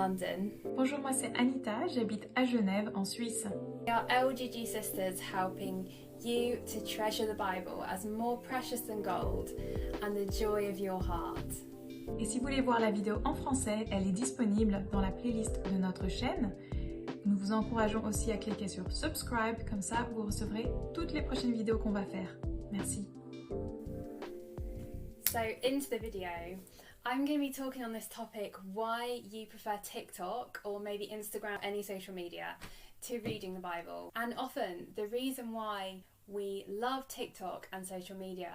London. Bonjour, moi c'est Anita, j'habite à Genève, en Suisse. We are LGG Sisters, helping you to treasure the Bible as more precious than gold and the joy of your heart. Et si vous voulez voir la vidéo en français, elle est disponible dans la playlist de notre chaîne. Nous vous encourageons aussi à cliquer sur subscribe, comme ça vous recevrez toutes les prochaines vidéos qu'on va faire. Merci. So into the video, I'm going to be talking on this topic, why you prefer TikTok or maybe Instagram, any social media, to reading the Bible. And often the reason why we love TikTok and social media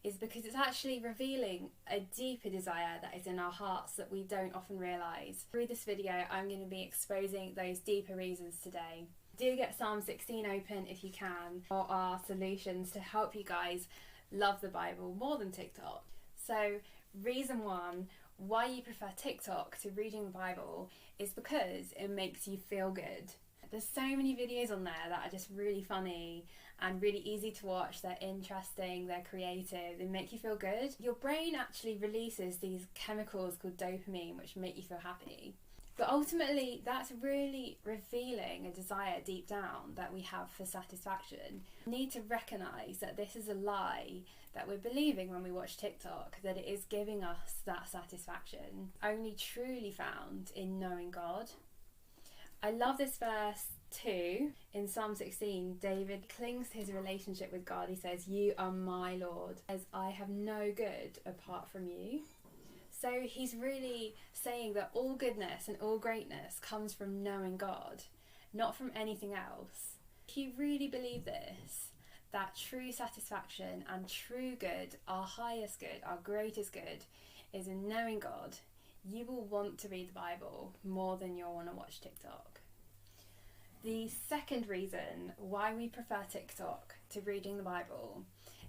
is because it's actually revealing a deeper desire that is in our hearts that we don't often realise. Through this video, I'm going to be exposing those deeper reasons today. Do get Psalm 16 open if you can, for our solutions to help you guys love the Bible more than TikTok. So, reason one, why you prefer TikTok to reading the Bible is because it makes you feel good. There's so many videos on there that are just really funny and really easy to watch. They're interesting, they're creative, they make you feel good. Your brain actually releases these chemicals called dopamine which make you feel happy. But ultimately that's really revealing a desire deep down that we have for satisfaction. We need to recognise that this is a lie that we're believing when we watch TikTok, that it is giving us that satisfaction only truly found in knowing God. I love this verse too. In Psalm 16, David clings to his relationship with God. He says, "You are my Lord, as I have no good apart from you." So he's really saying that all goodness and all greatness comes from knowing God, not from anything else. If you really believe this, that true satisfaction and true good, our highest good, our greatest good, is in knowing God, you will want to read the Bible more than you'll want to watch TikTok. The second reason why we prefer TikTok to reading the Bible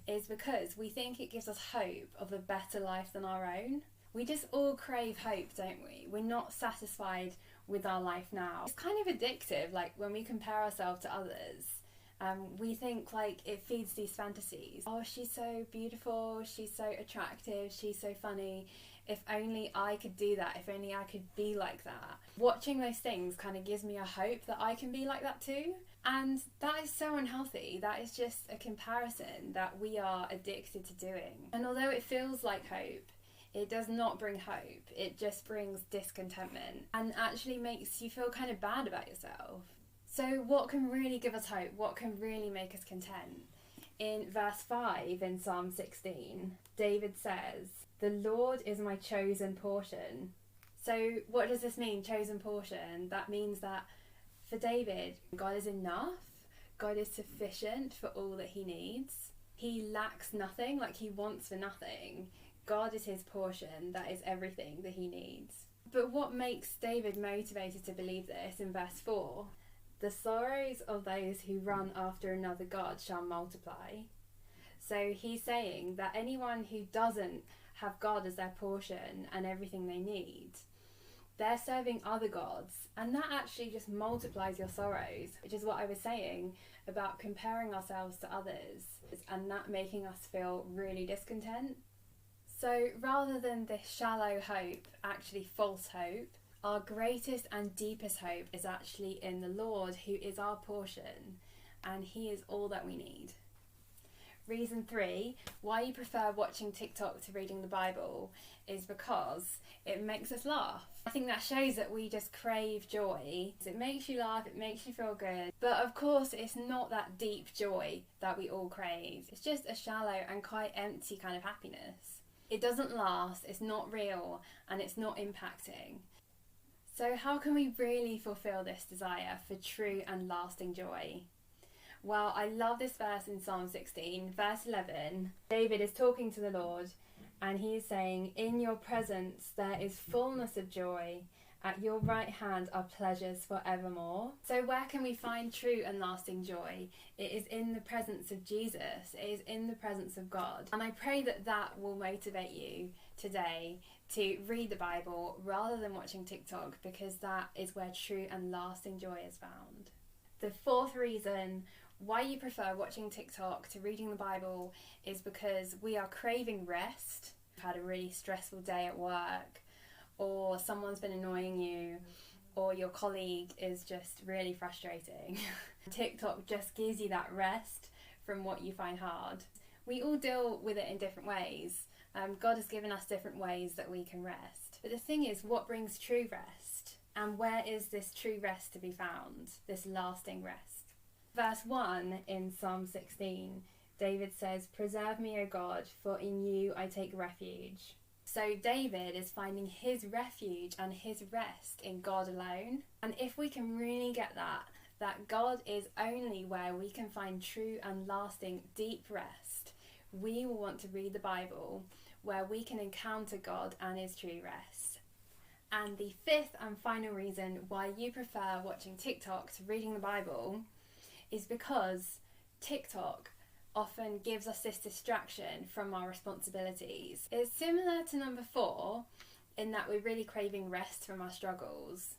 is because we think it gives us hope of a better life than our own. We just all crave hope, don't we? We're not satisfied with our life now. It's kind of addictive, like when we compare ourselves to others. We think like it feeds these fantasies. Oh, she's so beautiful, she's so attractive, she's so funny. If only I could do that, if only I could be like that. Watching those things kind of gives me a hope that I can be like that too. And that is so unhealthy. That is just a comparison that we are addicted to doing. And although it feels like hope, it does not bring hope. It just brings discontentment and actually makes you feel kind of bad about yourself. So what can really give us hope? What can really make us content? In verse 5 in Psalm 16, David says, "The Lord is my chosen portion." So what does this mean, chosen portion? That means that for David, God is enough. God is sufficient for all that he needs. He lacks nothing, like he wants for nothing. God is his portion, that is everything that he needs. But what makes David motivated to believe this in verse 4? "The sorrows of those who run after another god shall multiply." So he's saying that anyone who doesn't have God as their portion and everything they need, they're serving other gods, and that actually just multiplies your sorrows, which is what I was saying about comparing ourselves to others and that making us feel really discontent. So rather than this shallow hope, actually false hope, our greatest and deepest hope is actually in the Lord, who is our portion, and he is all that we need. Reason 3, why you prefer watching TikTok to reading the Bible is because it makes us laugh. I think that shows that we just crave joy. It makes you laugh, it makes you feel good. But of course, it's not that deep joy that we all crave. It's just a shallow and quite empty kind of happiness. It doesn't last, it's not real, and it's not impacting. So how can we really fulfill this desire for true and lasting joy? Well, I love this verse in Psalm 16, verse 11. David is talking to the Lord and he is saying, "In your presence there is fullness of joy. At your right hand are pleasures forevermore." So where can we find true and lasting joy? It is in the presence of Jesus. It is in the presence of God. And I pray that that will motivate you today to read the Bible rather than watching TikTok, because that is where true and lasting joy is found. The fourth reason why you prefer watching TikTok to reading the Bible is because we are craving rest. We've had a really stressful day at work, or someone's been annoying you, or your colleague is just really frustrating. TikTok just gives you that rest from what you find hard. We all deal with it in different ways. God has given us different ways that we can rest. But the thing is, what brings true rest? And where is this true rest to be found? This lasting rest? Verse 1 in Psalm 16, David says, "Preserve me, O God, for in you I take refuge." So David is finding his refuge and his rest in God alone. And if we can really get that God is only where we can find true and lasting deep rest, we will want to read the Bible where we can encounter God and his true rest. And the fifth and final reason why you prefer watching TikTok to reading the Bible is because TikTok often gives us this distraction from our responsibilities. It's similar to number 4 in that we're really craving rest from our struggles.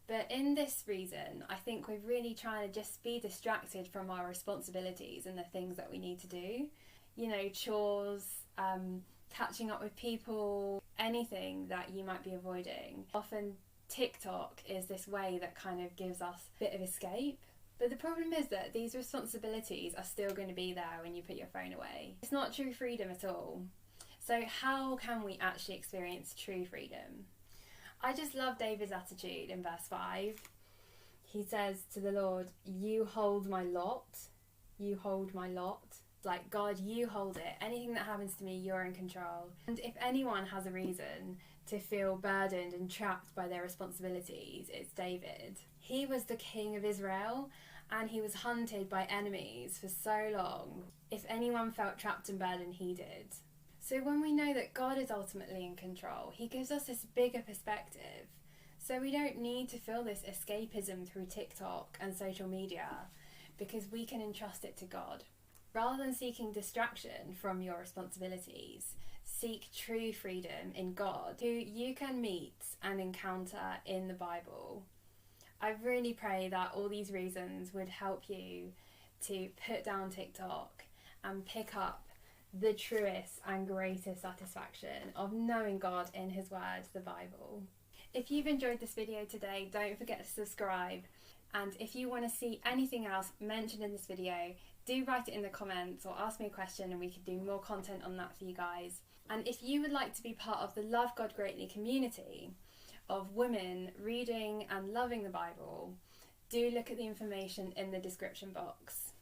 But in this reason, I think we're really trying to just be distracted from our responsibilities and the things that we need to do. You know, chores, catching up with people, anything that you might be avoiding. Often TikTok is this way that kind of gives us a bit of escape. But the problem is that these responsibilities are still going to be there when you put your phone away. It's not true freedom at all. So how can we actually experience true freedom? I just love David's attitude in verse 5. He says to the Lord, "You hold my lot. You hold my lot." Like, God, you hold it. Anything that happens to me, you're in control. And if anyone has a reason to feel burdened and trapped by their responsibilities, it's David. He was the king of Israel and he was hunted by enemies for so long. If anyone felt trapped and burdened, he did. So when we know that God is ultimately in control, he gives us this bigger perspective. So we don't need to feel this escapism through TikTok and social media because we can entrust it to God. Rather than seeking distraction from your responsibilities, seek true freedom in God, who you can meet and encounter in the Bible. I really pray that all these reasons would help you to put down TikTok and pick up the truest and greatest satisfaction of knowing God in his word, the Bible. If you've enjoyed this video today, don't forget to subscribe. And if you want to see anything else mentioned in this video, do write it in the comments or ask me a question and we can do more content on that for you guys. And if you would like to be part of the Love God Greatly community of women reading and loving the Bible, do look at the information in the description box.